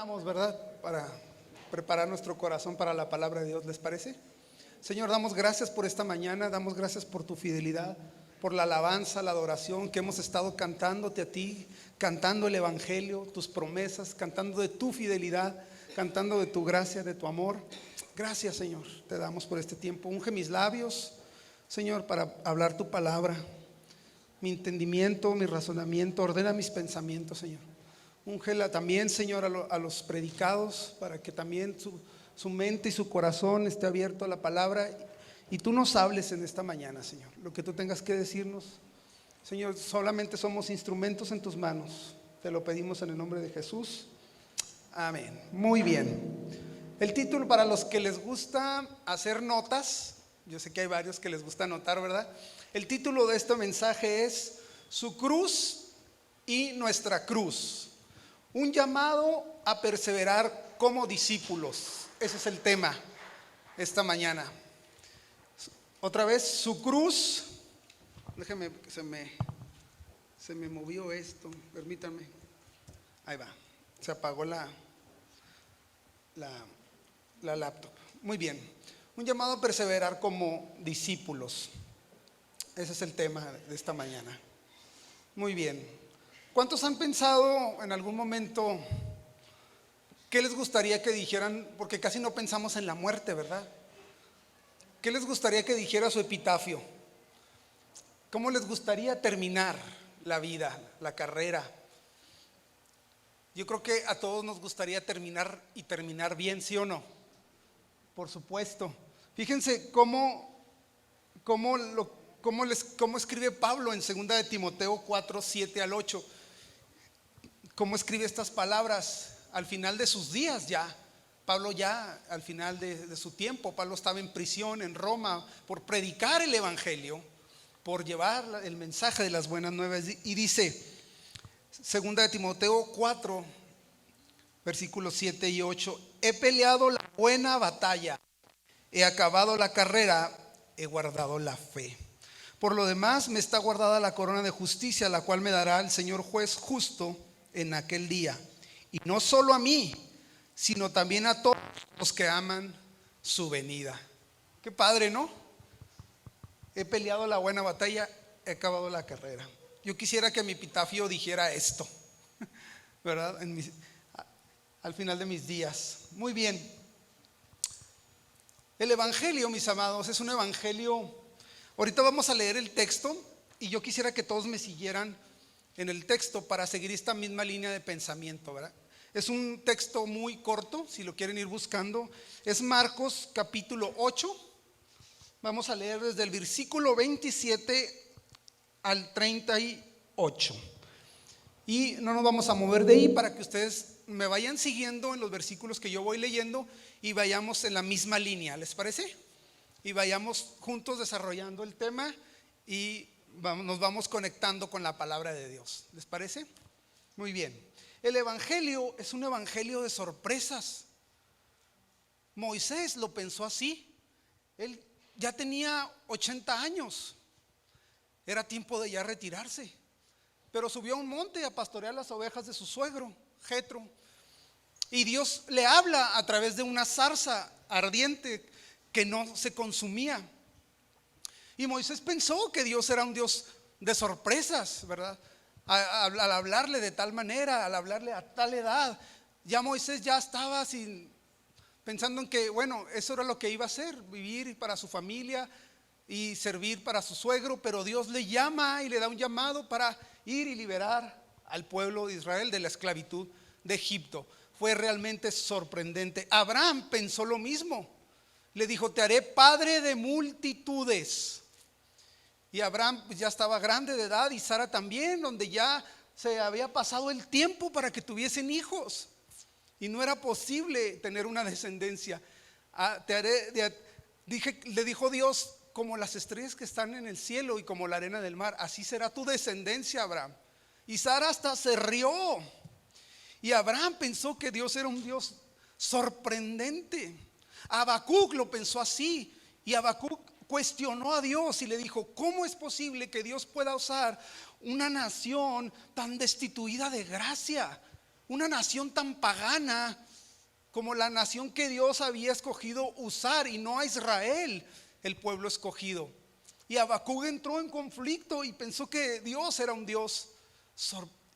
Oramos, ¿verdad? Para preparar nuestro corazón para la palabra de Dios, ¿les parece? Señor, damos gracias por esta mañana, damos gracias por tu fidelidad, por la alabanza, la adoración que hemos estado cantándote a ti, cantando el evangelio, tus promesas, cantando de tu fidelidad, cantando de tu gracia, de tu amor. Gracias, Señor, te damos por este tiempo. Unge mis labios, Señor, para hablar tu palabra, mi entendimiento, mi razonamiento, ordena mis pensamientos, Señor. Úngela también, Señor, a los predicados, para que también su mente y su corazón esté abierto a la palabra. Y tú nos hables en esta mañana, Señor, lo que tú tengas que decirnos. Señor, solamente somos instrumentos en tus manos. Te lo pedimos en el nombre de Jesús. Amén. Muy bien. El título, para los que les gusta hacer notas, yo sé que hay varios que les gusta anotar, ¿verdad? El título de este mensaje es Su cruz y nuestra cruz. Un llamado a perseverar como discípulos. Ese es el tema esta mañana. Otra vez, su cruz. Déjeme, que se me movió esto. Permítanme. Ahí va. Se apagó la laptop. Muy bien. Un llamado a perseverar como discípulos. Ese es el tema de esta mañana. Muy bien. ¿Cuántos han pensado en algún momento qué les gustaría que dijeran? Porque casi no pensamos en la muerte, ¿verdad? ¿Qué les gustaría que dijera su epitafio? ¿Cómo les gustaría terminar la vida, la carrera? Yo creo que a todos nos gustaría terminar y terminar bien, ¿sí o no? Por supuesto. Fíjense cómo escribe Pablo en 2 de Timoteo 4, 7 al 8. Cómo escribe estas palabras al final de sus días ya. Pablo ya al final de su tiempo, Pablo estaba en prisión en Roma por predicar el evangelio, por llevar el mensaje de las buenas nuevas. Y dice, 2 de Timoteo 4, versículos 7 y 8: he peleado la buena batalla, he acabado la carrera, he guardado la fe. Por lo demás me está guardada la corona de justicia, la cual me dará el Señor juez justo en aquel día. Y no solo a mí, sino también a todos los que aman su venida. Qué padre, ¿no? He peleado la buena batalla, he acabado la carrera. Yo quisiera que mi epitafio dijera esto, ¿verdad? Al final de mis días. Muy bien. El evangelio, mis amados, es un evangelio. Ahorita vamos a leer el texto y yo quisiera que todos me siguieran en el texto para seguir esta misma línea de pensamiento, ¿verdad? Es un texto muy corto, si lo quieren ir buscando. Es Marcos capítulo 8. Vamos a leer desde el versículo 27 al 38. Y no nos vamos a mover de ahí para que ustedes me vayan siguiendo en los versículos que yo voy leyendo y vayamos en la misma línea, ¿les parece? Y vayamos juntos desarrollando el tema y nos vamos conectando con la palabra de Dios. ¿Les parece? Muy bien. El evangelio es un evangelio de sorpresas. Moisés lo pensó así. Él ya tenía 80 años. Era tiempo de ya retirarse. Pero subió a un monte a pastorear las ovejas de su suegro, Jetro. Y Dios le habla a través de una zarza ardiente que no se consumía. Y Moisés pensó que Dios era un Dios de sorpresas, ¿verdad? Al hablarle de tal manera, al hablarle a tal edad, ya Moisés ya estaba pensando en que, bueno, eso era lo que iba a hacer, vivir para su familia y servir para su suegro. Pero Dios le llama y le da un llamado para ir y liberar al pueblo de Israel de la esclavitud de Egipto. Fue realmente sorprendente. Abraham pensó lo mismo. Le dijo, te haré padre de multitudes. Y Abraham pues ya estaba grande de edad, y Sara también, donde ya se había pasado el tiempo para que tuviesen hijos. Y no era posible tener una descendencia. Le dijo Dios, como las estrellas que están en el cielo y como la arena del mar, así será tu descendencia, Abraham. Y Sara hasta se rió. Y Abraham pensó que Dios era un Dios sorprendente. Habacuc lo pensó así. Y Habacuc cuestionó a Dios y le dijo, ¿cómo es posible que Dios pueda usar una nación tan destituida de gracia? una nación tan pagana como la nación que Dios había escogido usar, y no a Israel, el pueblo escogido. Y Habacuc entró en conflicto y pensó que Dios era un Dios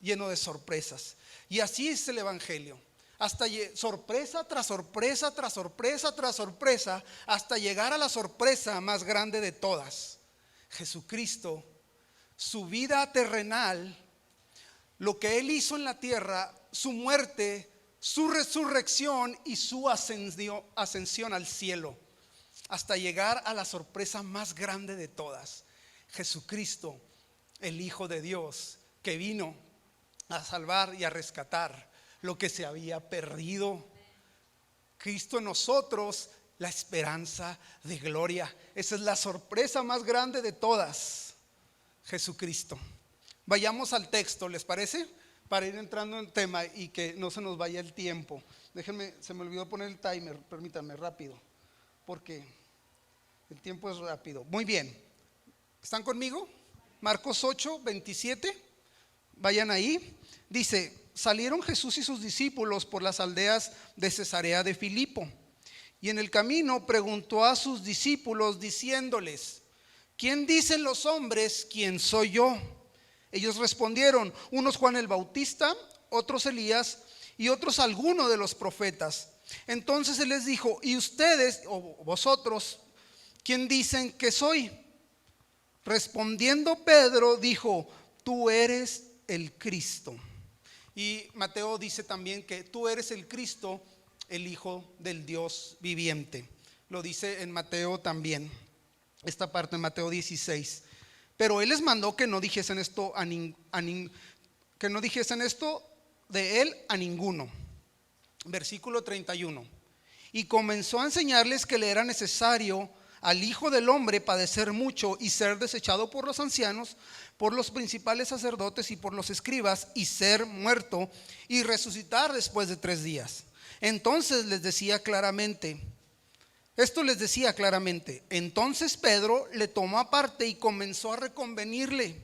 lleno de sorpresas. Y así es el evangelio, hasta sorpresa tras sorpresa tras sorpresa tras sorpresa, hasta llegar a la sorpresa más grande de todas: Jesucristo, su vida terrenal, lo que Él hizo en la tierra, su muerte, su resurrección y su ascensión al cielo, hasta llegar a la sorpresa más grande de todas: Jesucristo, el Hijo de Dios, que vino a salvar y a rescatar lo que se había perdido. Cristo en nosotros, la esperanza de gloria. Esa es la sorpresa más grande de todas: Jesucristo. Vayamos al texto, ¿les parece? Para ir entrando en tema y que no se nos vaya el tiempo. Déjenme, se me olvidó poner el timer, permítanme rápido, porque el tiempo es rápido. Muy bien, ¿están conmigo? Marcos 8, 27. Vayan ahí. Dice: salieron Jesús y sus discípulos por las aldeas de Cesarea de Filipo, y en el camino preguntó a sus discípulos diciéndoles: ¿quién dicen los hombres quién soy yo? Ellos respondieron: unos Juan el Bautista, otros Elías, y otros alguno de los profetas. Entonces él les dijo: ¿y ustedes o vosotros quién dicen que soy? Respondiendo Pedro dijo: tú eres el Cristo. Y Mateo dice también que tú eres el Cristo, el Hijo del Dios viviente. Lo dice en Mateo también, esta parte en Mateo 16. Pero él les mandó que no dijesen esto que no dijesen esto de él a ninguno. Versículo 31. Y comenzó a enseñarles que le era necesario al Hijo del Hombre padecer mucho y ser desechado por los ancianos, por los principales sacerdotes y por los escribas, y ser muerto y resucitar después de 3 días. Entonces les decía claramente, Entonces Pedro le tomó aparte y comenzó a reconvenirle.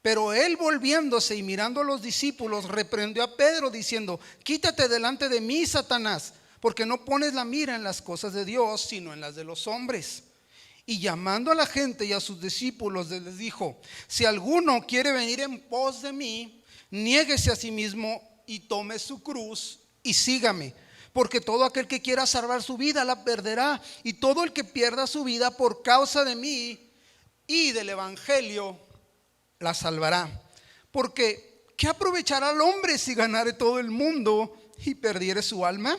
Pero él, volviéndose y mirando a los discípulos, reprendió a Pedro diciendo: quítate delante de mí, Satanás, porque no pones la mira en las cosas de Dios, sino en las de los hombres. Y llamando a la gente y a sus discípulos, les dijo: si alguno quiere venir en pos de mí, niéguese a sí mismo y tome su cruz y sígame. Porque todo aquel que quiera salvar su vida la perderá, y todo el que pierda su vida por causa de mí y del evangelio la salvará. Porque ¿qué aprovechará el hombre si ganare todo el mundo y perdiere su alma?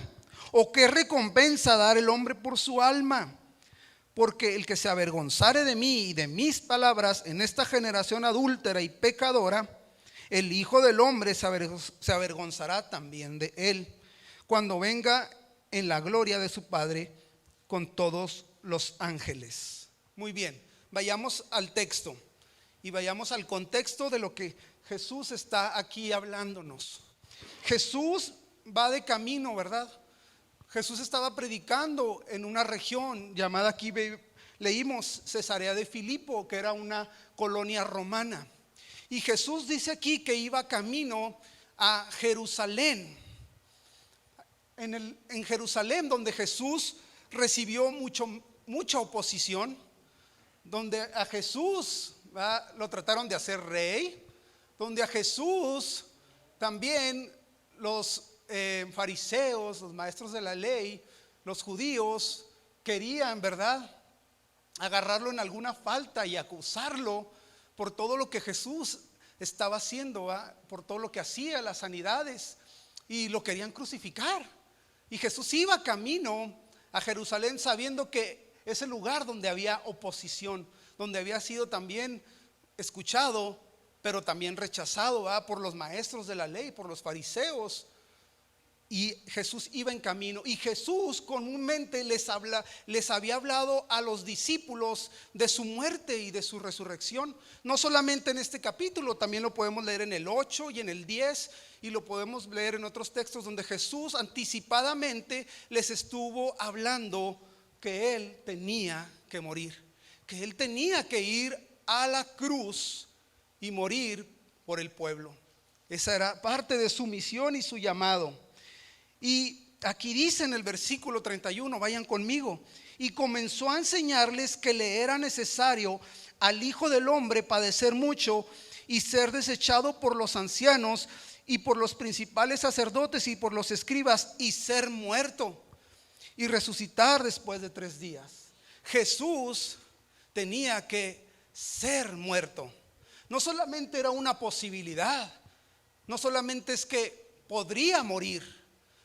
¿O qué recompensa dará el hombre por su alma? Porque el que se avergonzare de mí y de mis palabras en esta generación adúltera y pecadora, el Hijo del Hombre se avergonzará también de él, cuando venga en la gloria de su Padre con todos los ángeles. Muy bien, vayamos al texto y vayamos al contexto de lo que Jesús está aquí hablándonos. Jesús va de camino, ¿verdad? Jesús estaba predicando en una región llamada, aquí leímos, Cesarea de Filipo, que era una colonia romana. Y Jesús dice aquí que iba camino a Jerusalén. En Jerusalén, donde Jesús recibió mucha oposición, donde a Jesús lo trataron de hacer rey, donde a Jesús también los fariseos, los maestros de la ley, los judíos querían, ¿verdad?, agarrarlo en alguna falta y acusarlo por todo lo que Jesús estaba haciendo, por todo lo que hacía, las sanidades, y lo querían crucificar. Y Jesús iba camino a Jerusalén sabiendo que es el lugar donde había oposición, donde había sido también escuchado, pero también rechazado por los maestros de la ley, por los fariseos. Y Jesús iba en camino, y Jesús comúnmente les había hablado a los discípulos de su muerte y de su resurrección. No solamente en este capítulo, también lo podemos leer en el 8 y en el 10, y lo podemos leer en otros textos donde Jesús anticipadamente les estuvo hablando que Él tenía que morir, que Él tenía que ir a la cruz y morir por el pueblo. Esa era parte de su misión y su llamado. Y aquí dice en el versículo 31, vayan conmigo, y comenzó a enseñarles que le era necesario al Hijo del Hombre padecer mucho y ser desechado por los ancianos y por los principales sacerdotes y por los escribas, y ser muerto y resucitar después de 3 días. Jesús tenía que ser muerto. No solamente era una posibilidad, no solamente es que podría morir,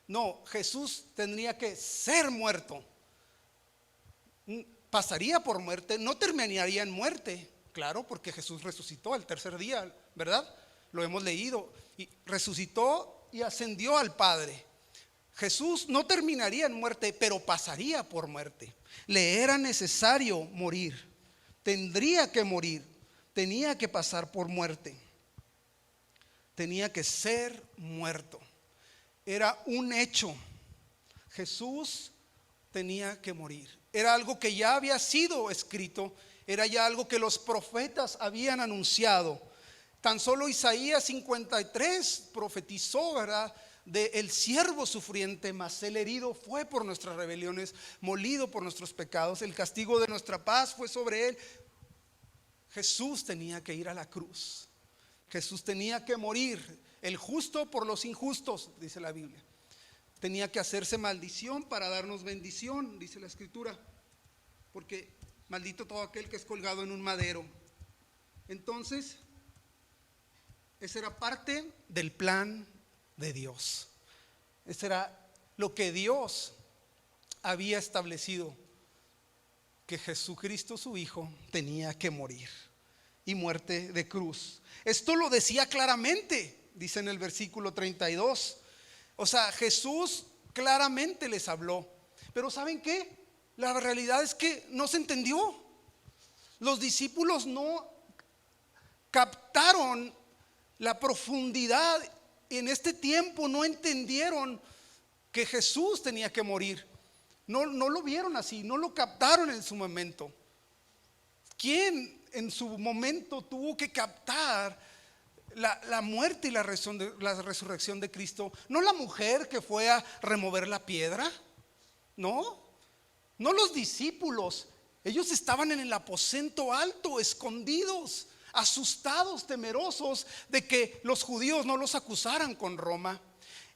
no, Jesús tendría que ser muerto. Pasaría por muerte, no terminaría en muerte, claro, porque Jesús resucitó al 3er día, ¿verdad? Lo hemos leído, y resucitó y ascendió al Padre. Jesús no terminaría en muerte, pero pasaría por muerte. Le era necesario morir, tendría que morir, tenía que pasar por muerte, tenía que ser muerto. Era un hecho. Jesús tenía que morir. Era algo que ya había sido escrito, era ya algo que los profetas habían anunciado. Tan solo Isaías 53 profetizó, ¿verdad?, de el siervo sufriente, mas el herido fue por nuestras rebeliones, molido por nuestros pecados, el castigo de nuestra paz fue sobre él. Jesús tenía que ir a la cruz, Jesús tenía que morir, el justo por los injustos, dice la Biblia. Tenía que hacerse maldición para darnos bendición, dice la Escritura, porque maldito todo aquel que es colgado en un madero. Entonces, esa era parte del plan de Dios. Eso era lo que Dios había establecido, que Jesucristo su Hijo tenía que morir, y muerte de cruz. Esto lo decía claramente, dice en el versículo 32. O sea, Jesús claramente les habló. Pero ¿saben qué? La realidad es que no se entendió. Los discípulos no captaron la profundidad. En este tiempo no entendieron que Jesús tenía que morir. No lo vieron así, no lo captaron en su momento. ¿Quién en su momento tuvo que captar la muerte y la resurrección de Cristo? ¿No la mujer que fue a remover la piedra? No los discípulos. Ellos estaban en el aposento alto, escondidos, asustados, temerosos de que los judíos no los acusaran con Roma.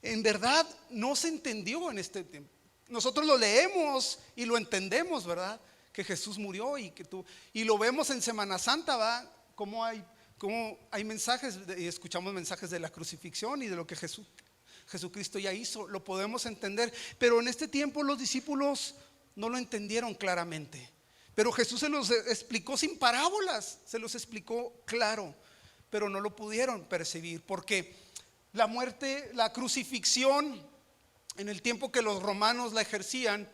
En verdad no se entendió en este tiempo. Nosotros lo leemos y lo entendemos, ¿verdad? Que Jesús murió y lo vemos en Semana Santa, ¿verdad? Como hay mensajes, y escuchamos mensajes de la crucifixión y de lo que Jesucristo ya hizo. Lo podemos entender, pero en este tiempo los discípulos no lo entendieron claramente. Pero Jesús se los explicó sin parábolas, se los explicó claro, pero no lo pudieron percibir, porque la muerte, la crucifixión, en el tiempo que los romanos la ejercían,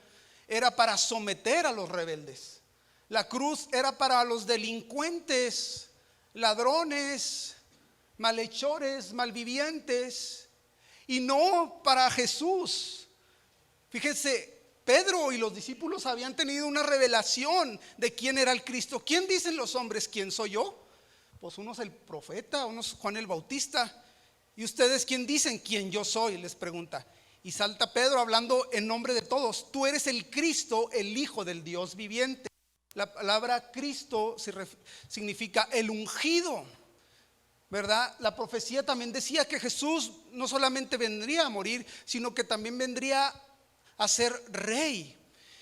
era para someter a los rebeldes. La cruz era para los delincuentes, ladrones, malhechores, malvivientes, y no para Jesús. Fíjense, Pedro y los discípulos habían tenido una revelación de quién era el Cristo. ¿Quién dicen los hombres? ¿Quién soy yo? Pues unos el profeta, unos Juan el Bautista. ¿Y ustedes quién dicen? ¿Quién yo soy? Les pregunta. Y salta Pedro hablando en nombre de todos. Tú eres el Cristo, el Hijo del Dios viviente. La palabra Cristo significa el ungido, ¿verdad? La profecía también decía que Jesús no solamente vendría a morir, sino que también vendría a ser rey.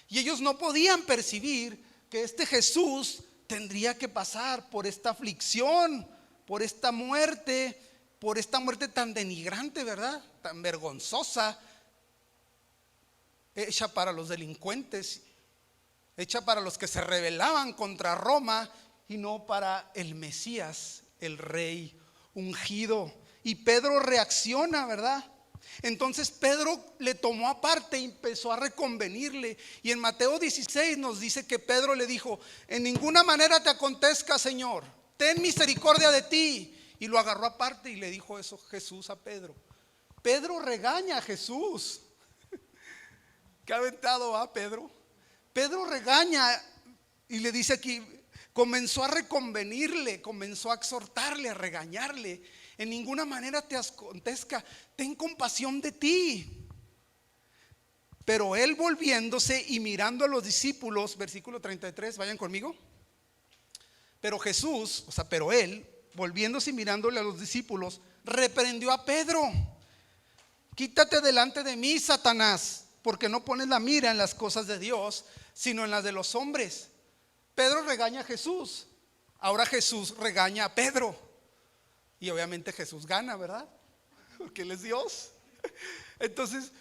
Y ellos no podían percibir que este Jesús tendría que pasar por esta aflicción, por esta muerte tan denigrante, ¿verdad? Tan vergonzosa, hecha para los delincuentes, hecha para los que se rebelaban contra Roma, y no para el Mesías, el rey ungido. Y Pedro reacciona, ¿verdad? Entonces Pedro le tomó aparte y empezó a reconvenirle. Y en Mateo 16 nos dice que Pedro le dijo: en ninguna manera te acontezca, Señor, ten misericordia de ti. Y lo agarró aparte y le dijo eso Jesús a Pedro. Pedro regaña a Jesús. ¿Qué aventado va Pedro? Pedro regaña y le dice aquí, comenzó a reconvenirle, comenzó a exhortarle, a regañarle. en ninguna manera te acontezca, ten compasión de ti. Pero él volviéndose y mirando a los discípulos, versículo 33, vayan conmigo. Pero Jesús, pero él, volviéndose y mirándole a los discípulos, reprendió a Pedro: quítate delante de mí, Satanás, porque no pones la mira en las cosas de Dios, sino en las de los hombres. Pedro regaña a Jesús. Ahora Jesús regaña a Pedro. Y obviamente Jesús gana, ¿verdad? Porque Él es Dios. Entonces,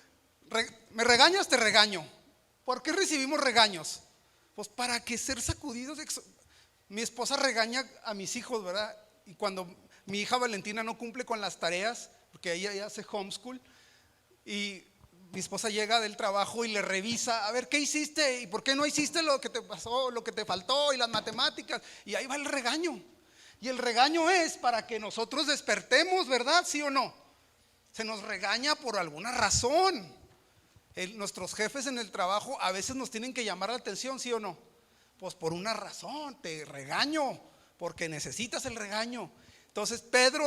¿me regañas? Te regaño. ¿Por qué recibimos regaños? Pues para que ser sacudidos. Mi esposa regaña a mis hijos, ¿verdad? Y cuando mi hija Valentina no cumple con las tareas, porque ella hace homeschool, y mi esposa llega del trabajo y le revisa: a ver, ¿qué hiciste? ¿Y por qué no hiciste lo que te pasó, lo que te faltó, y las matemáticas? Y ahí va el regaño. Y el regaño es para que nosotros despertemos, ¿verdad? ¿Sí o no? Se nos regaña por alguna razón. Nuestros jefes en el trabajo a veces nos tienen que llamar la atención, ¿sí o no? Pues por una razón, te regaño, porque necesitas el regaño. Entonces Pedro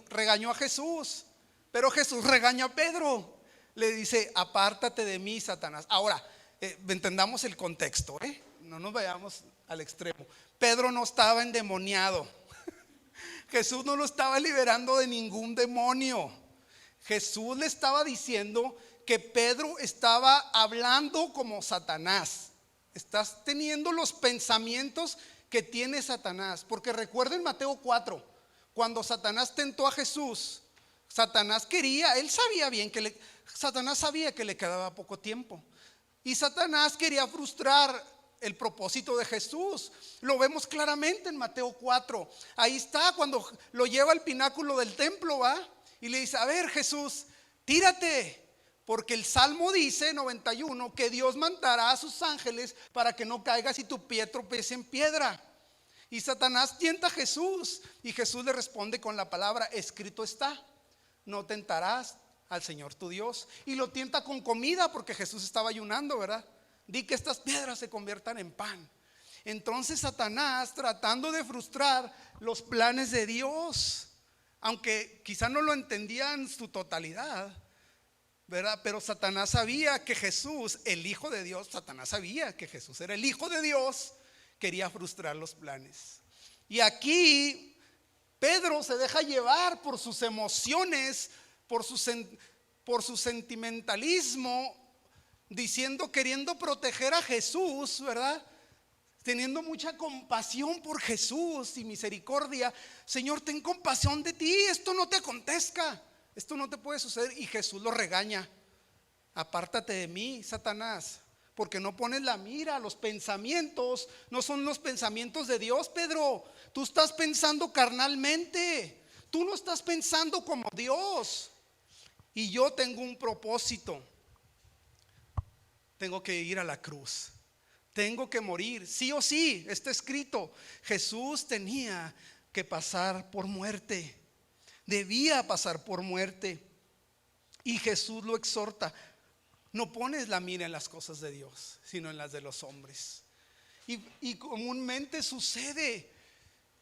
regañó a Jesús, pero Jesús regaña a Pedro. Le dice: apártate de mí, Satanás. Ahora, entendamos el contexto, no nos vayamos al extremo. Pedro no estaba endemoniado. Jesús no lo estaba liberando de ningún demonio. Jesús le estaba diciendo que Pedro estaba hablando como Satanás. Estás teniendo los pensamientos que tiene Satanás. Porque recuerden Mateo 4, cuando Satanás tentó a Jesús. Satanás él sabía bien Satanás sabía que le quedaba poco tiempo. Y Satanás quería frustrar el propósito de Jesús. Lo vemos claramente en Mateo 4. Ahí está cuando lo lleva al pináculo del templo, ¿va? Y le dice: a ver, Jesús, tírate. Porque el Salmo dice, 91, que Dios mandará a sus ángeles para que no caigas y tu pie tropiece en piedra. Y Satanás tienta a Jesús. Y Jesús le responde con la palabra: escrito está, no tentarás al Señor tu Dios. Y lo tienta con comida, porque Jesús estaba ayunando, ¿verdad? Di que estas piedras se conviertan en pan. Entonces Satanás, tratando de frustrar los planes de Dios, aunque quizá no lo entendía en su totalidad, ¿verdad? Pero Satanás sabía que Jesús, el Hijo de Dios, Satanás sabía que Jesús era el Hijo de Dios, quería frustrar los planes. Y aquí Pedro se deja llevar por sus emociones, por su sentimentalismo, queriendo proteger a Jesús, ¿verdad? Teniendo mucha compasión por Jesús y misericordia. Señor, ten compasión de ti, esto no te acontezca, esto no te puede suceder. Y Jesús lo regaña: apártate de mí, Satanás, porque no pones la mira. Los pensamientos no son los pensamientos de Dios, Pedro. Tú estás pensando carnalmente, tú no estás pensando como Dios. Y yo tengo un propósito. Tengo que ir a la cruz, tengo que morir, sí o sí, está escrito. Jesús tenía que pasar por muerte, debía pasar por muerte. Y Jesús lo exhorta: no pones la mira en las cosas de Dios, sino en las de los hombres. Y comúnmente sucede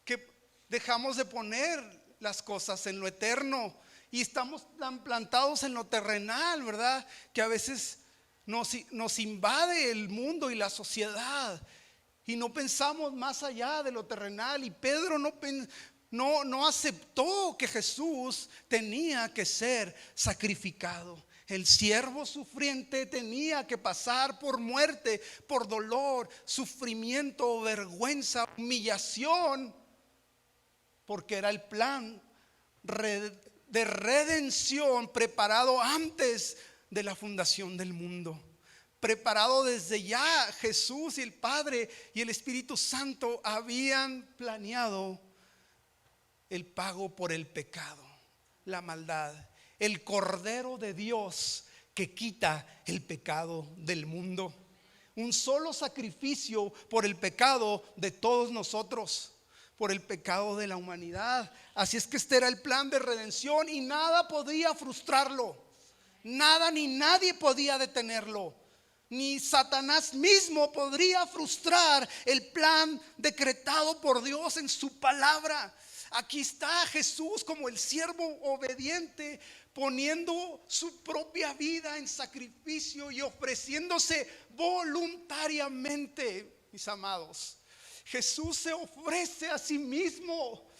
que dejamos de poner las cosas en lo eterno y estamos tan plantados en lo terrenal, ¿verdad? Que a veces nos invade el mundo y la sociedad y no pensamos más allá de lo terrenal. Y Pedro no aceptó que Jesús tenía que ser sacrificado. El siervo sufriente tenía que pasar por muerte, por dolor, sufrimiento, vergüenza, humillación, porque era el plan de redención preparado antes de la fundación del mundo. Preparado desde ya. Jesús y el Padre y el Espíritu Santo habían planeado el pago por el pecado, la maldad. El Cordero de Dios que quita el pecado del mundo. Un solo sacrificio por el pecado de todos nosotros, por el pecado de la humanidad. Así es que este era el plan de redención y nada podía frustrarlo. Nada ni nadie podía detenerlo. Ni Satanás mismo podría frustrar el plan decretado por Dios en su palabra. Aquí está Jesús como el siervo obediente, poniendo su propia vida en sacrificio y ofreciéndose voluntariamente, mis amados. Jesús se ofrece a sí mismo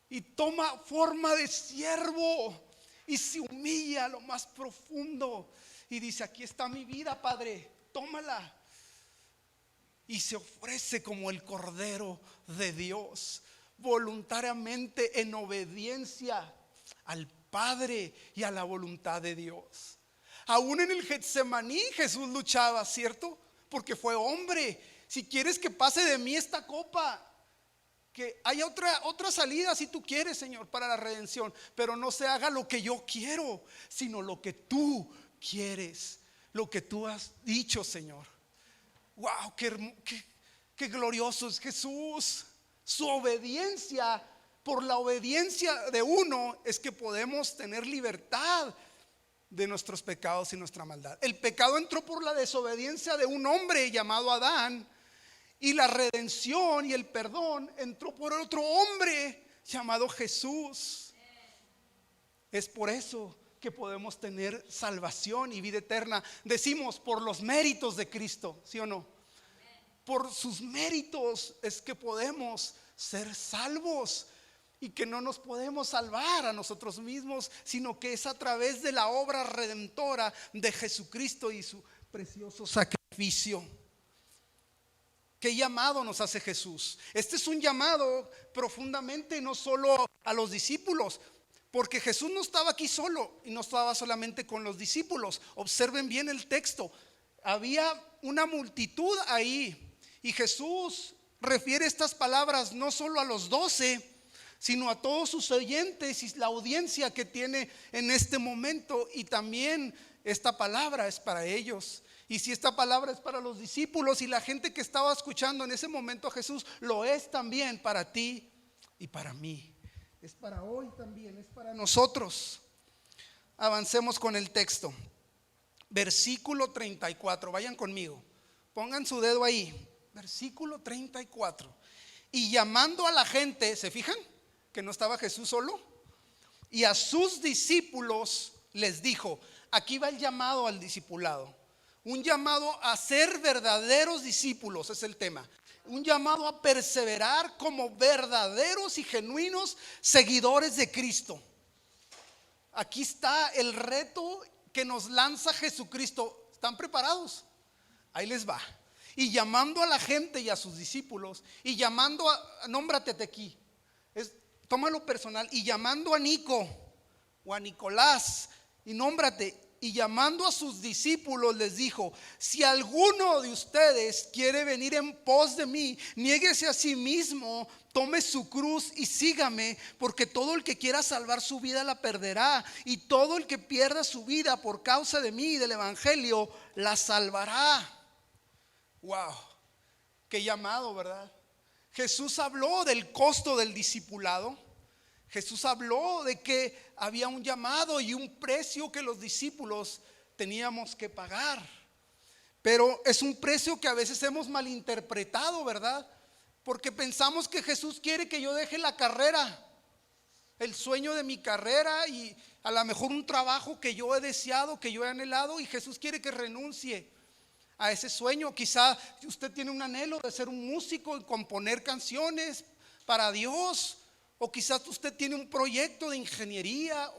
y toma forma de siervo y se humilla a lo más profundo y dice: aquí está mi vida, Padre, tómala. Y se ofrece como el Cordero de Dios, voluntariamente en obediencia al Padre y a la voluntad de Dios. Aún en el Getsemaní Jesús luchaba, ¿cierto? Porque fue hombre. Si quieres que pase de mí esta copa, que haya otra salida si tú quieres, Señor, para la redención, pero no se haga lo que yo quiero, sino lo que tú quieres, lo que tú has dicho, Señor. Wow, qué glorioso es Jesús. Su obediencia, por la obediencia de uno, es que podemos tener libertad de nuestros pecados y nuestra maldad. El pecado entró por la desobediencia de un hombre llamado Adán, y la redención y el perdón entró por otro hombre llamado Jesús. Es por eso que podemos tener salvación y vida eterna. Decimos por los méritos de Cristo, ¿sí o no? Por sus méritos es que podemos ser salvos, y que no nos podemos salvar a nosotros mismos, sino que es a través de la obra redentora de Jesucristo y su precioso sacrificio. ¿Qué llamado nos hace Jesús? Este es un llamado profundamente no solo a los discípulos, porque Jesús no estaba aquí solo y no estaba solamente con los discípulos. Observen bien el texto. Había una multitud ahí, y Jesús refiere estas palabras no solo a los 12, sino a todos sus oyentes y la audiencia que tiene en este momento. Y también esta palabra es para ellos. Y si esta palabra es para los discípulos y la gente que estaba escuchando en ese momento a Jesús, lo es también para ti y para mí. Es para hoy también, es para nosotros. Avancemos con el texto. Versículo 34, vayan conmigo, pongan su dedo ahí. Versículo 34. Y llamando a la gente, ¿se fijan que no estaba Jesús solo? Y a sus discípulos les dijo. Aquí va el llamado al discipulado. Un llamado a ser verdaderos discípulos es el tema. Un llamado a perseverar como verdaderos y genuinos seguidores de Cristo. Aquí está el reto que nos lanza Jesucristo. ¿Están preparados? Ahí les va. Y llamando a la gente y a sus discípulos, y llamando nómbrate aquí, tómalo personal, y llamando a Nico o a Nicolás, y nómbrate. Y llamando a sus discípulos les dijo: si alguno de ustedes quiere venir en pos de mí, niéguese a sí mismo, tome su cruz y sígame, porque todo el que quiera salvar su vida la perderá, y todo el que pierda su vida por causa de mí y del evangelio la salvará. Wow, qué llamado, ¿verdad? Jesús habló del costo del discipulado. Jesús habló de que había un llamado y un precio que los discípulos teníamos que pagar. Pero es un precio que a veces hemos malinterpretado, ¿verdad? Porque pensamos que Jesús quiere que yo deje la carrera, el sueño de mi carrera, y a lo mejor un trabajo que yo he deseado, que yo he anhelado, y Jesús quiere que renuncie a ese sueño. Quizá usted tiene un anhelo de ser un músico y componer canciones para Dios. O quizás usted tiene un proyecto de ingeniería,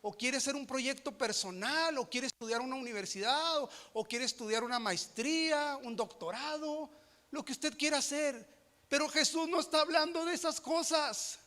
o quiere hacer un proyecto personal, o quiere estudiar una universidad, o quiere estudiar una maestría, un doctorado, lo que usted quiera hacer. Pero Jesús no está hablando de esas cosas.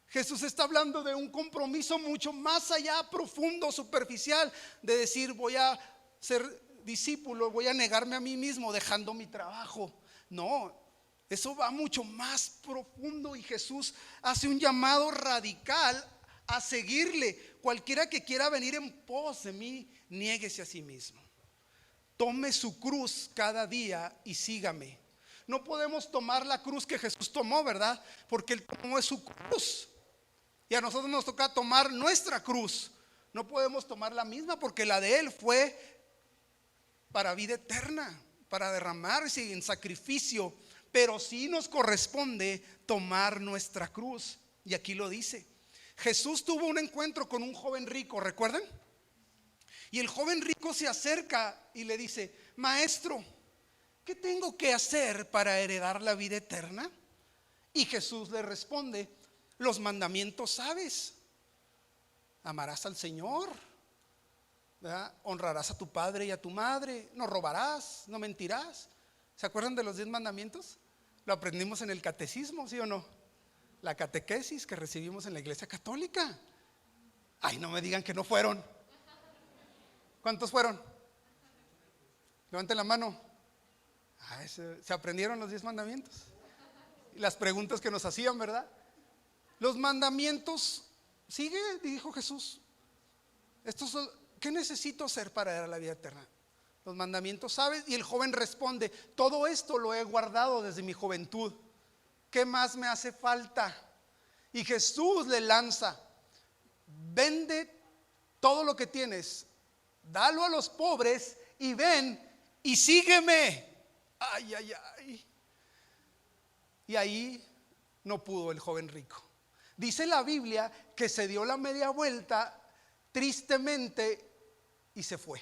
Jesús está hablando de un compromiso mucho más allá, profundo, superficial, de decir: voy a ser discípulo, voy a negarme a mí mismo dejando mi trabajo. No. Eso va mucho más profundo, y Jesús hace un llamado radical a seguirle. Cualquiera que quiera venir en pos de mí, niéguese a sí mismo. Tome su cruz cada día y sígame. No podemos tomar la cruz que Jesús tomó, ¿verdad? Porque Él tomó su cruz. Y a nosotros nos toca tomar nuestra cruz. No podemos tomar la misma, porque la de Él fue para vida eterna, para derramarse en sacrificio. Pero sí nos corresponde tomar nuestra cruz. Y aquí lo dice. Jesús tuvo un encuentro con un joven rico, ¿recuerdan? Y el joven rico se acerca y le dice: maestro, ¿qué tengo que hacer para heredar la vida eterna? Y Jesús le responde: los mandamientos sabes. Amarás al Señor, ¿verdad? Honrarás a tu padre y a tu madre. No robarás, no mentirás. ¿Se acuerdan de los 10 mandamientos? Lo aprendimos en el catecismo, ¿sí o no? La catequesis que recibimos en la iglesia católica. Ay, no me digan que no fueron. ¿Cuántos fueron? Levanten la mano. Se aprendieron los 10 mandamientos. Y las preguntas que nos hacían, ¿verdad? Los mandamientos, sigue, dijo Jesús. ¿Qué necesito hacer para dar la vida eterna? Los mandamientos, ¿sabes? Y el joven responde: todo esto lo he guardado desde mi juventud. ¿Qué más me hace falta? Y Jesús le lanza: vende todo lo que tienes, dalo a los pobres y ven y sígueme. Ay, ay, ay. Y ahí no pudo el joven rico. Dice la Biblia que se dio la media vuelta tristemente y se fue.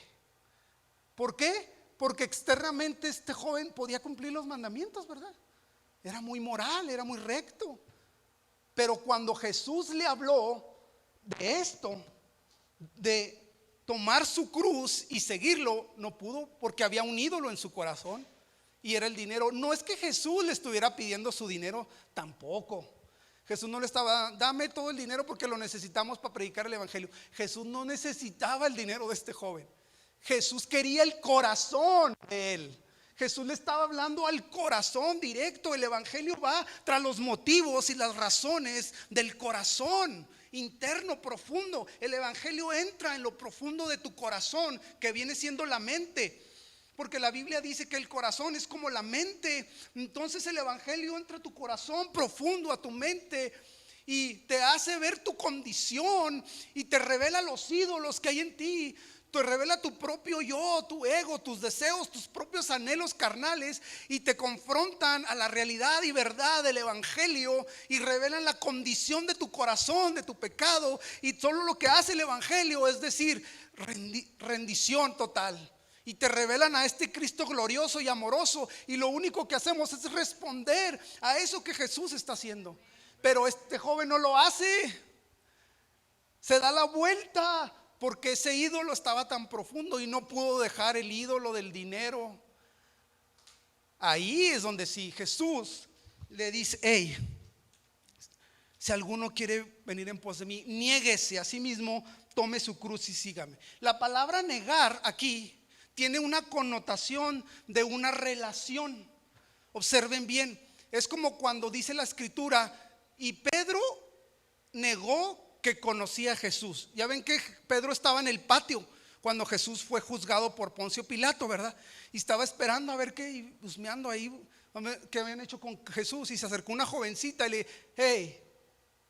¿Por qué? Porque externamente este joven podía cumplir los mandamientos, ¿verdad? Era muy moral, era muy recto. Pero cuando Jesús le habló de esto, de tomar su cruz y seguirlo, no pudo, porque había un ídolo en su corazón y era el dinero. No es que Jesús le estuviera pidiendo su dinero, tampoco. Jesús no le estaba: dame todo el dinero porque lo necesitamos para predicar el evangelio. Jesús no necesitaba el dinero de este joven. Jesús quería el corazón de él. Jesús le estaba hablando al corazón directo. El evangelio va tras los motivos y las razones del corazón interno, profundo. El evangelio entra en lo profundo de tu corazón, que viene siendo la mente, porque la Biblia dice que el corazón es como la mente. Entonces el evangelio entra a tu corazón profundo, a tu mente, y te hace ver tu condición y te revela los ídolos que hay en ti. Te revela tu propio yo, tu ego, tus deseos, tus propios anhelos carnales, y te confrontan a la realidad y verdad del evangelio y revelan la condición de tu corazón, de tu pecado. Y solo lo que hace el evangelio es decir rendición total. Y te revelan a este Cristo glorioso y amoroso, y lo único que hacemos es responder a eso que Jesús está haciendo. Pero este joven no lo hace. Se da la vuelta porque ese ídolo estaba tan profundo y no pudo dejar el ídolo del dinero. Ahí es donde sí, Jesús le dice: hey, si alguno quiere venir en pos de mí, niéguese a sí mismo, tome su cruz y sígame. La palabra negar aquí tiene una connotación de una relación. Observen bien, es como cuando dice la escritura: y Pedro negó que conocía a Jesús. Ya ven que Pedro estaba en el patio cuando Jesús fue juzgado por Poncio Pilato, ¿verdad? Y estaba esperando a ver qué, husmeando ahí, qué habían hecho con Jesús. Y se acercó una jovencita y le: hey,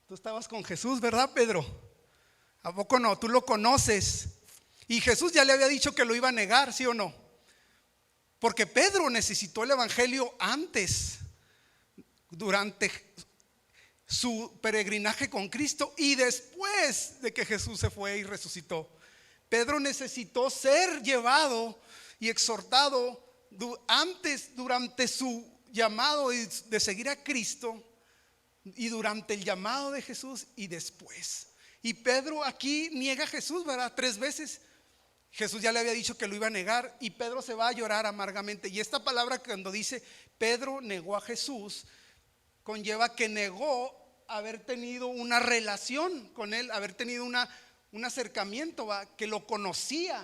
tú estabas con Jesús, ¿verdad, Pedro? ¿A poco no? Tú lo conoces. Y Jesús ya le había dicho que lo iba a negar, ¿sí o no? Porque Pedro necesitó el evangelio antes, durante su peregrinaje con Cristo y después de que Jesús se fue y resucitó. Pedro necesitó ser llevado y exhortado antes, durante su llamado de seguir a Cristo, y durante el llamado de Jesús y después. Y Pedro aquí niega a Jesús, ¿verdad? 3 veces. Jesús ya le había dicho que lo iba a negar, y Pedro se va a llorar amargamente. Y esta palabra, cuando dice Pedro negó a Jesús, conlleva que negó haber tenido una relación con él, haber tenido un acercamiento, ¿va? Que lo conocía.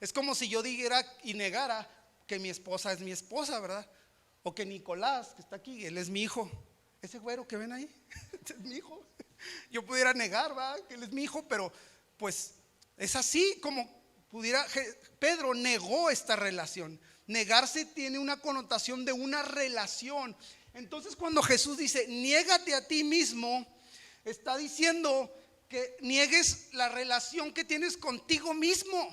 Es como si yo dijera y negara que mi esposa es mi esposa, ¿verdad? O que Nicolás, que está aquí, él es mi hijo. Ese güero que ven ahí, es mi hijo. Yo pudiera negar, ¿verdad?, que él es mi hijo, pero pues es así como pudiera. Pedro negó esta relación. Negarse tiene una connotación de una relación. Entonces, cuando Jesús dice niégate a ti mismo, está diciendo que niegues la relación que tienes contigo mismo,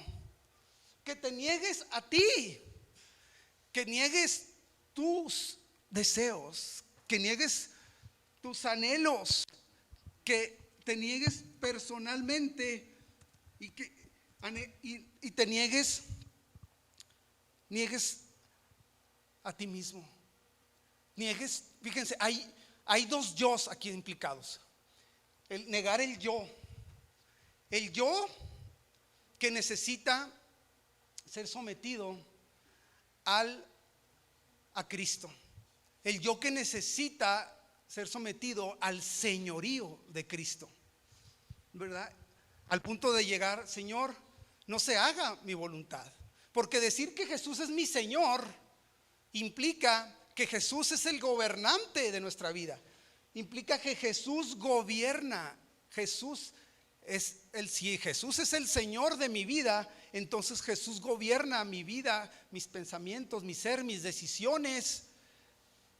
que te niegues a ti, que niegues tus deseos, que niegues tus anhelos, que te niegues personalmente y te niegues a ti mismo. Fíjense, hay dos yos aquí implicados. El negar el yo que necesita ser sometido a Cristo, el yo que necesita ser sometido al señorío de Cristo, ¿verdad? Al punto de llegar, Señor, no se haga mi voluntad. Porque decir que Jesús es mi Señor implica que Jesús es el gobernante de nuestra vida. Implica que Jesús gobierna. Si Jesús es el Señor de mi vida, entonces Jesús gobierna mi vida, mis pensamientos, mi ser, mis decisiones.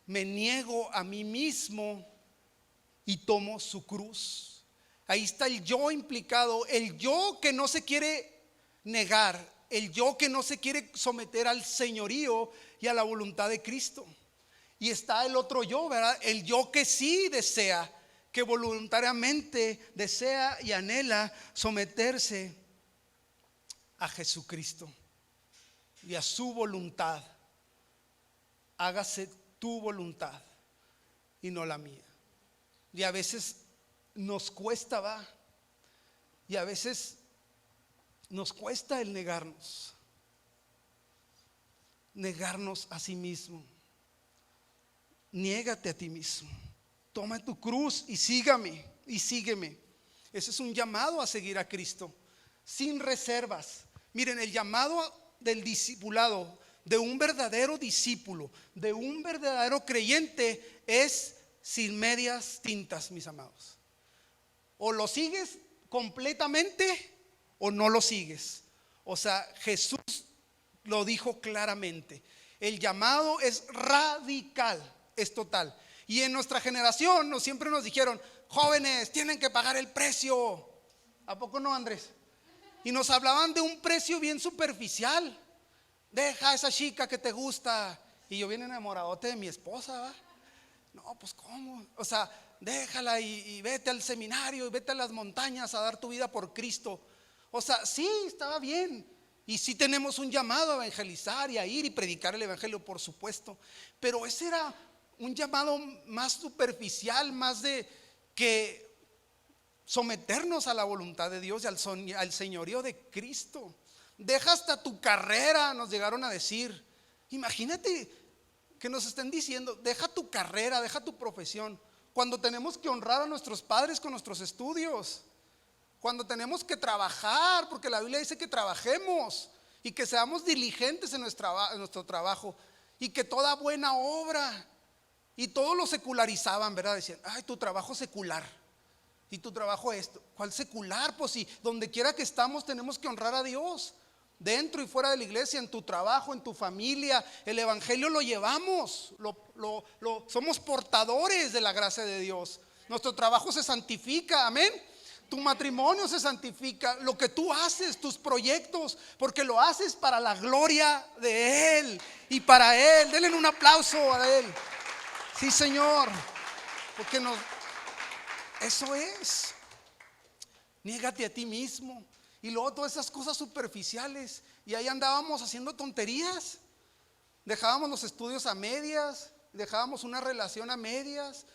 Me niego a mí mismo y tomo su cruz. Ahí está el yo implicado, el yo que no se quiere negar, el yo que no se quiere someter al señorío y a la voluntad de Cristo. Y está el otro yo, ¿verdad? El yo que sí desea, que voluntariamente desea y anhela someterse a Jesucristo y a su voluntad. Hágase tu voluntad y no la mía. Y a veces nos cuesta, y a veces nos cuesta el negarnos a sí mismo. Niégate a ti mismo, toma tu cruz y sígame y sígueme. Ese es un llamado a seguir a Cristo sin reservas. Miren, el llamado del discipulado, de un verdadero discípulo, de un verdadero creyente, es sin medias tintas, mis amados. O lo sigues completamente o no lo sigues. O sea, Jesús lo dijo claramente. El llamado es radical, es total. Y en nuestra generación siempre nos dijeron: jóvenes, tienen que pagar el precio. ¿A poco no, Andrés? Y nos hablaban de un precio bien superficial. Deja a esa chica que te gusta. Y yo bien enamoradote de mi esposa, ¿va? No, pues ¿cómo? O sea, déjala y vete al seminario y vete a las montañas a dar tu vida por Cristo. O sea, sí, estaba bien. Y sí tenemos un llamado a evangelizar y a ir y predicar el evangelio, por supuesto. Pero ese era un llamado más superficial, más de que someternos a la voluntad de Dios y al señorío de Cristo. Deja hasta tu carrera, nos llegaron a decir. Imagínate que nos estén diciendo: deja tu carrera, deja tu profesión, cuando tenemos que honrar a nuestros padres con nuestros estudios, cuando tenemos que trabajar, porque la Biblia dice que trabajemos y que seamos diligentes en nuestro trabajo, y que toda buena obra. Y todos lo secularizaban, ¿verdad? Decían: ay, tu trabajo secular, y tu trabajo esto. ¿Cuál secular? Pues si donde quiera que estamos tenemos que honrar a Dios, dentro y fuera de la iglesia, en tu trabajo, en tu familia. El evangelio lo llevamos, somos portadores de la gracia de Dios. Nuestro trabajo se santifica, amén. Tu matrimonio se santifica, lo que tú haces, tus proyectos, porque lo haces para la gloria de Él y para Él. Denle un aplauso a Él. Sí, Señor, porque eso es. Niégate a ti mismo. Y luego todas esas cosas superficiales. Y ahí andábamos haciendo tonterías. Dejábamos los estudios a medias, dejábamos una relación a medias,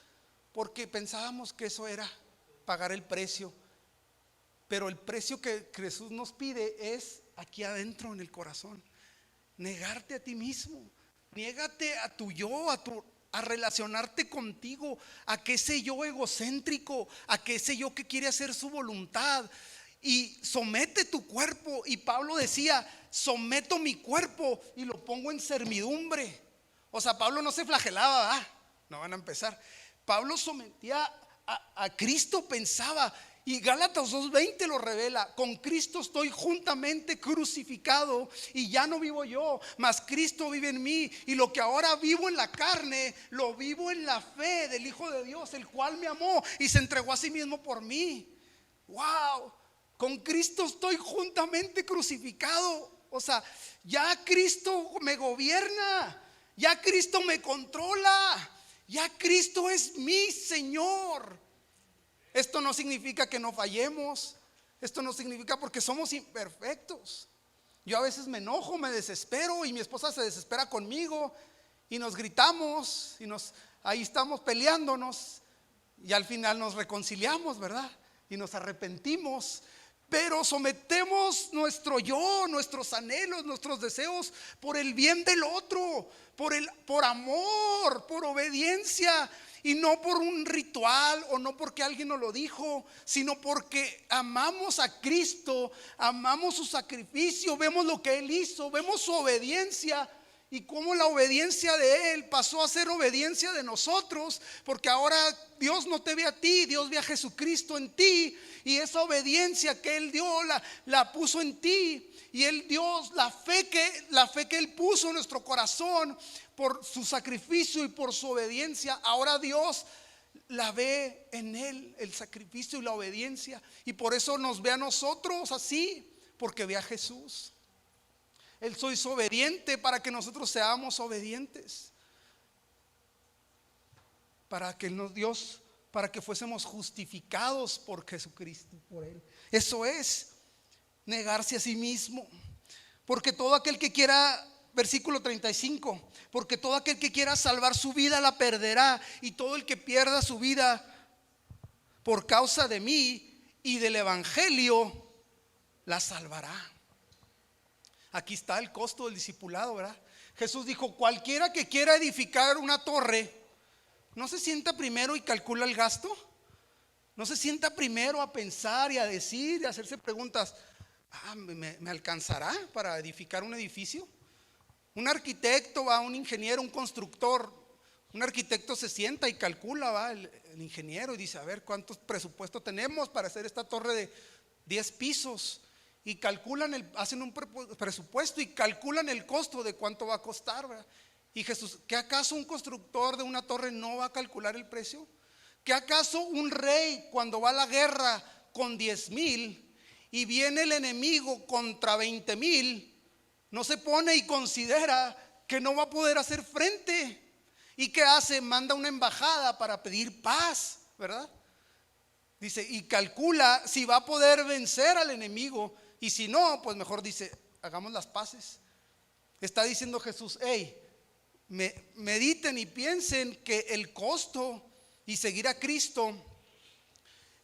porque pensábamos que eso era pagar el precio. Pero el precio que Jesús nos pide es aquí adentro en el corazón. Negarte a ti mismo. Niégate a tu yo, a relacionarte contigo, a que ese yo egocéntrico, a que ese yo que quiere hacer su voluntad. Y somete tu cuerpo. Y Pablo decía: someto mi cuerpo y lo pongo en servidumbre. O sea, Pablo no se flagelaba, ¿verdad? No van a empezar. Pablo sometía a Cristo, pensaba. Y Gálatas 2:20 lo revela: con Cristo estoy juntamente crucificado, y ya no vivo yo, mas Cristo vive en mí. Y lo que ahora vivo en la carne, lo vivo en la fe del Hijo de Dios, el cual me amó y se entregó a sí mismo por mí. Wow, con Cristo estoy juntamente crucificado. O sea, ya Cristo me gobierna, ya Cristo me controla, ya Cristo es mi Señor. Esto no significa que no fallemos. Esto no significa, porque somos imperfectos. Yo a veces me enojo, me desespero y mi esposa se desespera conmigo y nos gritamos y ahí estamos peleándonos y al final nos reconciliamos, ¿verdad? Y nos arrepentimos. Pero sometemos nuestro yo, nuestros anhelos, nuestros deseos por el bien del otro, por amor, por obediencia, y no por un ritual o no porque alguien nos lo dijo, sino porque amamos a Cristo, amamos su sacrificio, vemos lo que Él hizo, vemos su obediencia. Y cómo la obediencia de Él pasó a ser obediencia de nosotros, porque ahora Dios no te ve a ti, Dios ve a Jesucristo en ti. Y esa obediencia que Él dio la puso en ti. Y Él dio la fe que Él puso en nuestro corazón por su sacrificio y por su obediencia. Ahora Dios la ve en Él, el sacrificio y la obediencia. Y por eso nos ve a nosotros así, porque ve a Jesús. Él hizo obediente para que nosotros seamos obedientes, para que fuésemos justificados por Jesucristo, por Él. Eso es negarse a sí mismo. Porque todo aquel que quiera, versículo 35, porque todo aquel que quiera salvar su vida la perderá, y todo el que pierda su vida por causa de mí y del evangelio la salvará. Aquí está el costo del discipulado, ¿verdad? Jesús dijo: cualquiera que quiera edificar una torre, ¿no se sienta primero y calcula el gasto? ¿No se sienta primero a pensar y a decir y a hacerse preguntas? ¿Me alcanzará para edificar un edificio? Un arquitecto va, un ingeniero, un constructor. Un arquitecto se sienta y calcula, va el ingeniero, y dice: a ver, ¿cuántos presupuestos tenemos para hacer esta torre de 10 pisos? Y calculan, hacen un presupuesto y calculan el costo de cuánto va a costar, ¿verdad? Y Jesús, ¿qué acaso un constructor de una torre no va a calcular el precio? ¿Qué acaso un rey, cuando va a la guerra con 10,000 y viene el enemigo contra 20,000, no se pone y considera que no va a poder hacer frente? ¿Y qué hace? Manda una embajada para pedir paz, ¿verdad? Dice, y calcula si va a poder vencer al enemigo. Y si no, pues mejor dice, hagamos las paces. Está diciendo Jesús: hey, mediten y piensen que el costo y seguir a Cristo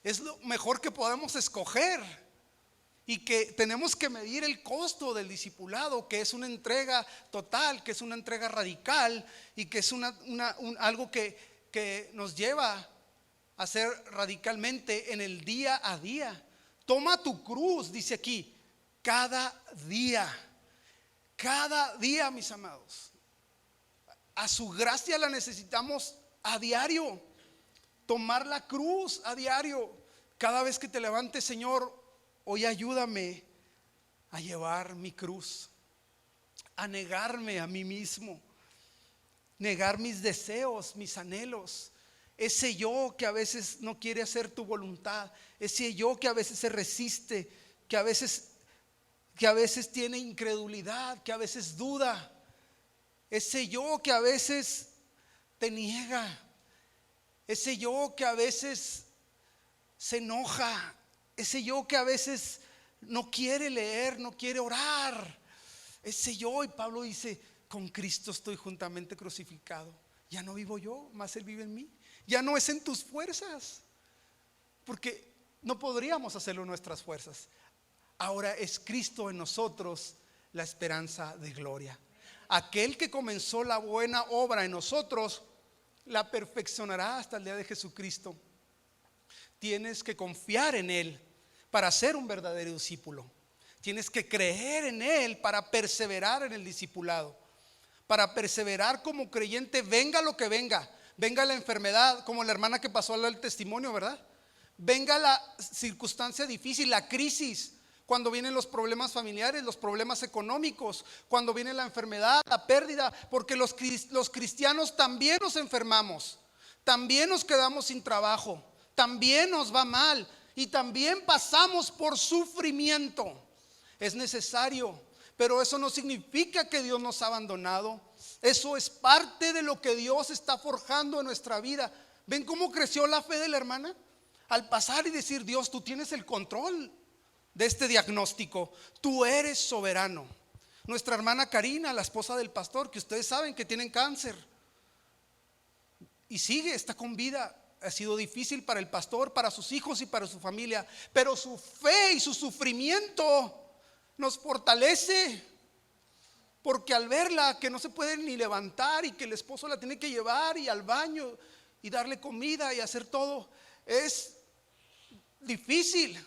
es lo mejor que podemos escoger, y que tenemos que medir el costo del discipulado, que es una entrega total, que es una entrega radical, y que es algo que nos lleva a hacer radicalmente en el día a día. Toma tu cruz, dice aquí, cada día, mis amados. A su gracia la necesitamos a diario. Tomar la cruz a diario. Cada vez que te levantes: Señor, hoy ayúdame a llevar mi cruz, a negarme a mí mismo, negar mis deseos, mis anhelos. Ese yo que a veces no quiere hacer tu voluntad, ese yo que a veces se resiste, que a veces tiene incredulidad, que a veces duda, ese yo que a veces te niega, ese yo que a veces se enoja, ese yo que a veces no quiere leer, no quiere orar, ese yo. Y Pablo dice: con Cristo estoy juntamente crucificado, ya no vivo yo, mas Él vive en mí. Ya no es en tus fuerzas, porque no podríamos hacerlo en nuestras fuerzas. Ahora es Cristo en nosotros, la esperanza de gloria. Aquel que comenzó la buena obra en nosotros la perfeccionará hasta el día de Jesucristo. Tienes que confiar en Él para ser un verdadero discípulo. Tienes que creer en Él para perseverar en el discipulado, para perseverar como creyente, venga lo que venga. Venga la enfermedad, como la hermana que pasó al testimonio, ¿verdad? Venga la circunstancia difícil, la crisis, cuando vienen los problemas familiares, los problemas económicos, cuando viene la enfermedad, la pérdida, porque los cristianos también nos enfermamos, también nos quedamos sin trabajo, también nos va mal y también pasamos por sufrimiento. Es necesario, pero eso no significa que Dios nos ha abandonado. Eso es parte de lo que Dios está forjando en nuestra vida. ¿Ven cómo creció la fe de la hermana? al pasar y decir: Dios, tú tienes el control de este diagnóstico, tú eres soberano. Nuestra hermana Karina, la esposa del pastor, que ustedes saben que tienen cáncer y está con vida. Ha sido difícil para el pastor, para sus hijos y para su familia, pero su fe y su sufrimiento nos fortalece, porque al verla que no se puede ni levantar y que el esposo la tiene que llevar y al baño y darle comida y hacer todo, es difícil.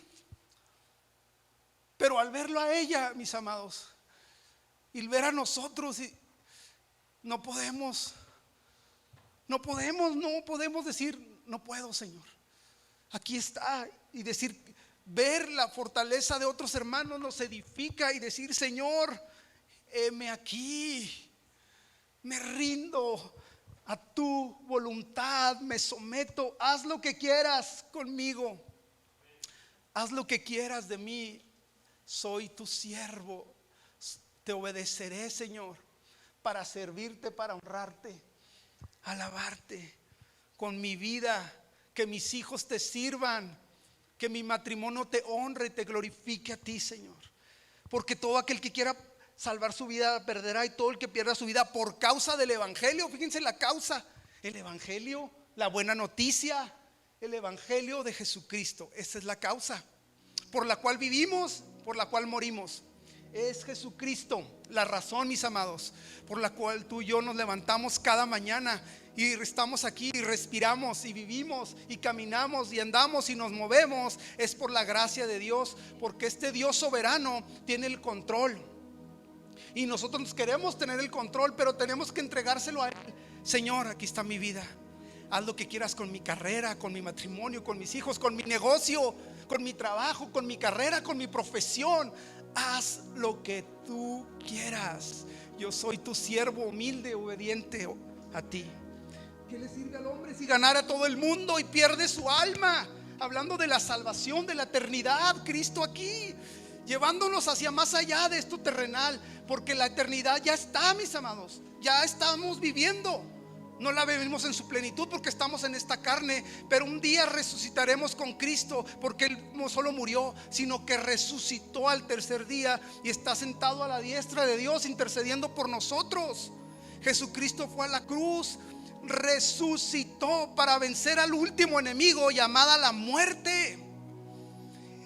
Pero al verlo a ella, mis amados, y ver a nosotros, no podemos decir: no puedo, Señor. Aquí está. Y decir, ver la fortaleza de otros hermanos nos edifica, y decir: Señor, heme aquí, me rindo a tu voluntad, me someto, haz lo que quieras conmigo, haz lo que quieras de mí, soy tu siervo, te obedeceré, Señor, para servirte, para honrarte, alabarte con mi vida, que mis hijos te sirvan, que mi matrimonio te honre y te glorifique a ti, Señor. Porque todo aquel que quiera salvar su vida perderá, y todo el que pierda su vida por causa del evangelio, fíjense la causa, el evangelio, la buena noticia, el evangelio de Jesucristo. Esa es la causa por la cual vivimos, por la cual morimos. Es Jesucristo la razón, mis amados, por la cual tú y yo nos levantamos cada mañana y estamos aquí y respiramos y vivimos y caminamos y andamos y nos movemos. Es por la gracia de Dios, porque este Dios soberano tiene el control, y nosotros queremos tener el control, pero tenemos que entregárselo a Él. Señor, aquí está mi vida, haz lo que quieras con mi carrera, con mi matrimonio, con mis hijos, con mi negocio, con mi trabajo, con mi carrera, con mi profesión. Haz lo que tú quieras. Yo soy tu siervo humilde, obediente a ti. ¿Qué le sirve al hombre si ganara todo el mundo y pierde su alma? Hablando de la salvación, de la eternidad, Cristo aquí llevándonos hacia más allá de esto terrenal, porque la eternidad ya está, mis amados, ya estamos viviendo. No la vivimos en su plenitud porque estamos en esta carne, pero un día resucitaremos con Cristo, porque Él no solo murió, sino que resucitó al tercer día y está sentado a la diestra de Dios intercediendo por nosotros. Jesucristo fue a la cruz, resucitó para vencer al último enemigo, llamada la muerte,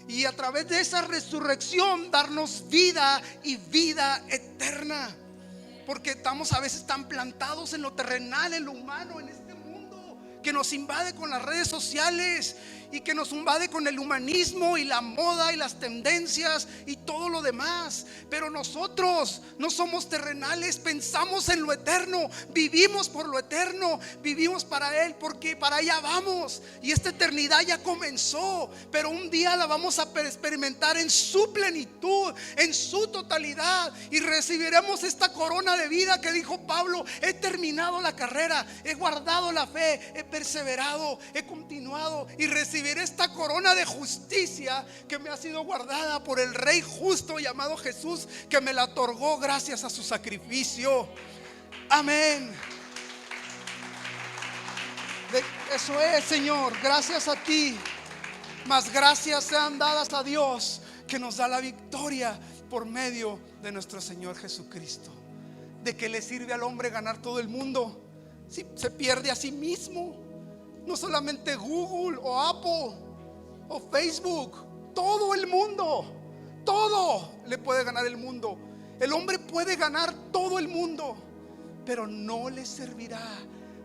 y a través de esa resurrección darnos vida y vida eterna. Porque estamos a veces tan plantados en lo terrenal, en lo humano, en este mundo que nos invade con las redes sociales y que nos invade con el humanismo y la moda y las tendencias y todo lo demás. Pero nosotros no somos terrenales, pensamos en lo eterno, vivimos por lo eterno, vivimos para Él, porque para allá vamos. Y esta eternidad ya comenzó, pero un día la vamos a experimentar en su plenitud, en su totalidad, y recibiremos esta corona de vida que dijo Pablo: he terminado la carrera, he guardado la fe, he perseverado, he continuado, y recibiré esta corona de justicia que me ha sido guardada por el Rey justo llamado Jesús, que me la otorgó gracias a su sacrificio. Amén. Eso es, Señor, gracias a ti, mas gracias sean dadas a Dios, que nos da la victoria por medio de nuestro Señor Jesucristo. ¿De qué le sirve al hombre ganar todo el mundo si se pierde a sí mismo? No solamente Google o Apple o Facebook, todo el mundo, todo le puede ganar el mundo. El hombre puede ganar todo el mundo, pero no le servirá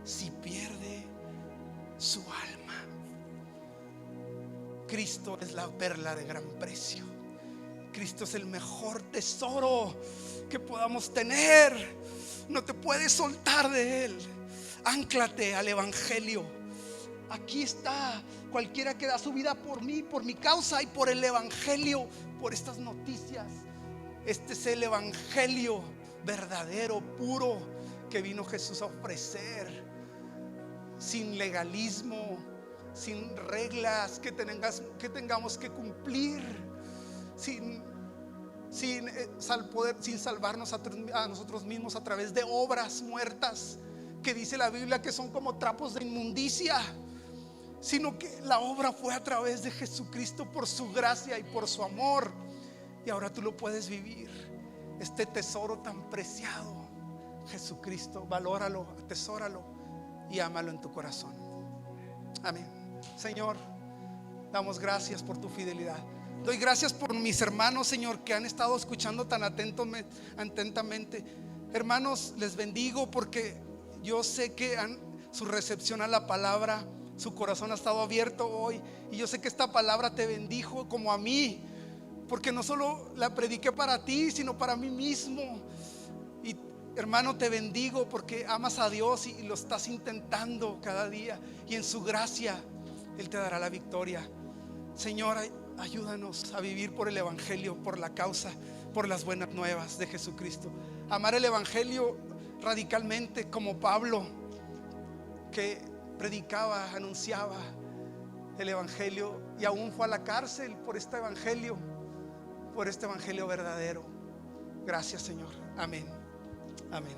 si pierde su alma. Cristo es la perla de gran precio. Cristo es el mejor tesoro que podamos tener. No te puedes soltar de Él. Ánclate al evangelio. Aquí está, cualquiera que da su vida por mí, por mi causa y por el evangelio, por estas noticias. Este es el evangelio verdadero, puro, que vino Jesús a ofrecer, sin legalismo, sin reglas que tengamos que cumplir, sin salvarnos a nosotros mismos a través de obras muertas, que dice la Biblia que son como trapos de inmundicia. sino que la obra fue a través de Jesucristo por su gracia y por su amor. Y ahora tú lo puedes vivir, este tesoro tan preciado, Jesucristo. Valóralo, atesóralo y ámalo en tu corazón. Amén. Señor, damos gracias por tu fidelidad. Doy gracias por mis hermanos, Señor, que han estado escuchando tan atentamente. Hermanos, les bendigo porque yo sé que su recepción a la palabra, su corazón ha estado abierto hoy. Y yo sé que esta palabra te bendijo como a mí, porque no solo la prediqué para ti, sino para mí mismo. Y hermano, te bendigo porque amas a Dios y lo estás intentando cada día. Y en su gracia Él te dará la victoria. Señor, ayúdanos a vivir por el Evangelio, por la causa, por las buenas nuevas de Jesucristo. Amar el Evangelio radicalmente, como Pablo, que predicaba, anunciaba el Evangelio y aún fue a la cárcel por este Evangelio verdadero. Gracias, Señor. Amén. Amén.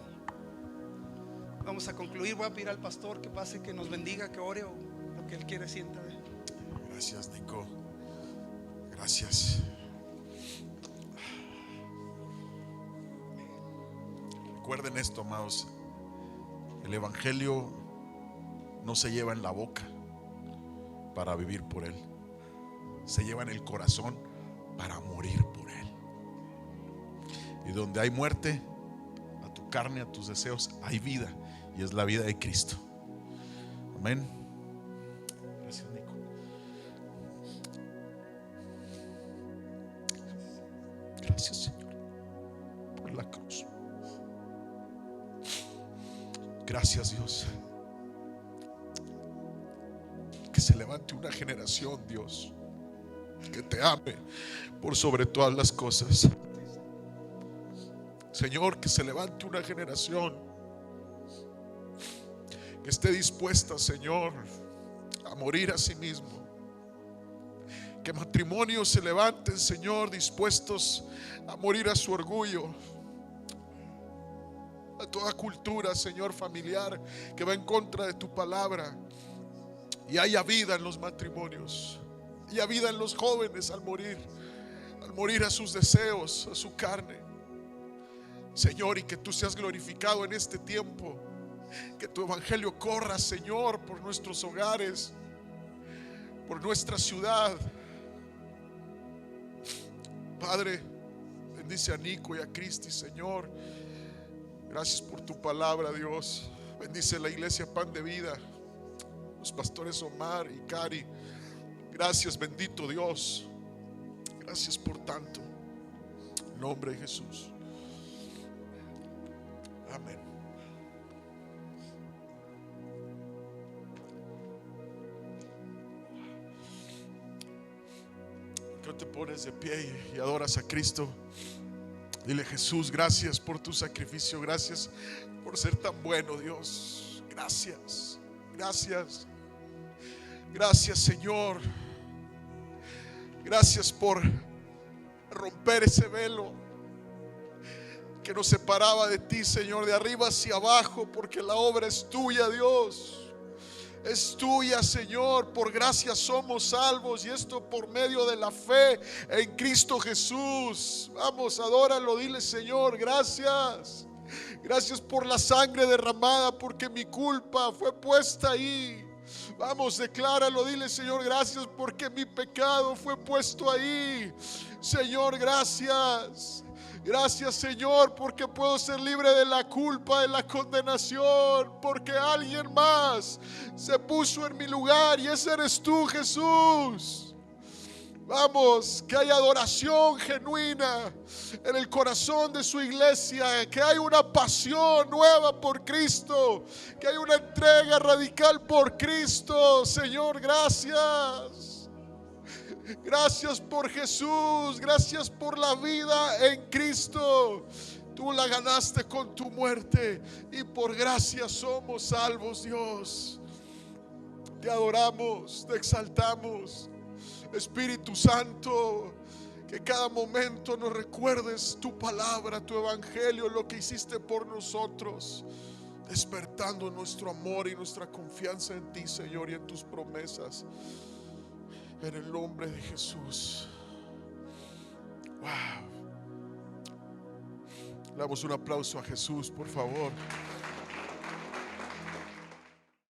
Vamos a concluir. Voy a pedir al pastor que pase, que nos bendiga, que ore o lo que él quiere sienta. Gracias, Nico. Gracias. Recuerden esto, amados: el Evangelio no se lleva en la boca para vivir por él, se lleva en el corazón para morir por él. Y donde hay muerte a tu carne, a tus deseos, hay vida, y es la vida de Cristo. Amén. Gracias, Nico. Gracias, Señor, por la cruz. Gracias, Dios. Que se levante una generación, Dios, que te ame por sobre todas las cosas. Señor, que se levante una generación que esté dispuesta, Señor, a morir a sí mismo. Que matrimonios se levanten, Señor, dispuestos a morir a su orgullo, a toda cultura, Señor, familiar que va en contra de tu palabra. Y haya vida en los matrimonios, haya vida en los jóvenes al morir a sus deseos, a su carne, Señor, y que tú seas glorificado en este tiempo. Que tu evangelio corra, Señor, por nuestros hogares, por nuestra ciudad. Padre, bendice a Nico y a Cristi, Señor. Gracias por tu palabra, Dios. Bendice la iglesia Pan de Vida, los pastores Omar y Cari. Gracias, bendito Dios. Gracias por tanto. En nombre de Jesús. Amén. ¿Qué te pones de pie y adoras a Cristo? Dile: Jesús, gracias por tu sacrificio. Gracias por ser tan bueno, Dios. Gracias. Gracias. Gracias, Señor. Gracias por romper ese velo que nos separaba de ti, Señor, de arriba hacia abajo, porque la obra es tuya, Dios. Es tuya, Señor. Por gracia somos salvos, y esto por medio de la fe en Cristo Jesús. Vamos, adóralo, dile: Señor, gracias. Gracias por la sangre derramada, porque mi culpa fue puesta ahí. Vamos, decláralo, dile: Señor, gracias porque mi pecado fue puesto ahí. Señor, gracias. Gracias, Señor, porque puedo ser libre de la culpa, de la condenación, porque alguien más se puso en mi lugar, y ese eres tú, Jesús. Vamos, que haya adoración genuina en el corazón de su iglesia, que haya una pasión nueva por Cristo, que haya una entrega radical por Cristo. Señor, gracias. Gracias por Jesús, gracias por la vida en Cristo. Tú la ganaste con tu muerte, y por gracia somos salvos, Dios. Te adoramos, te exaltamos. Espíritu Santo, que cada momento nos recuerdes tu palabra, tu evangelio, lo que hiciste por nosotros. despertando nuestro amor y nuestra confianza en ti, Señor, y en tus promesas. En el nombre de Jesús. Wow. Le damos un aplauso a Jesús, por favor.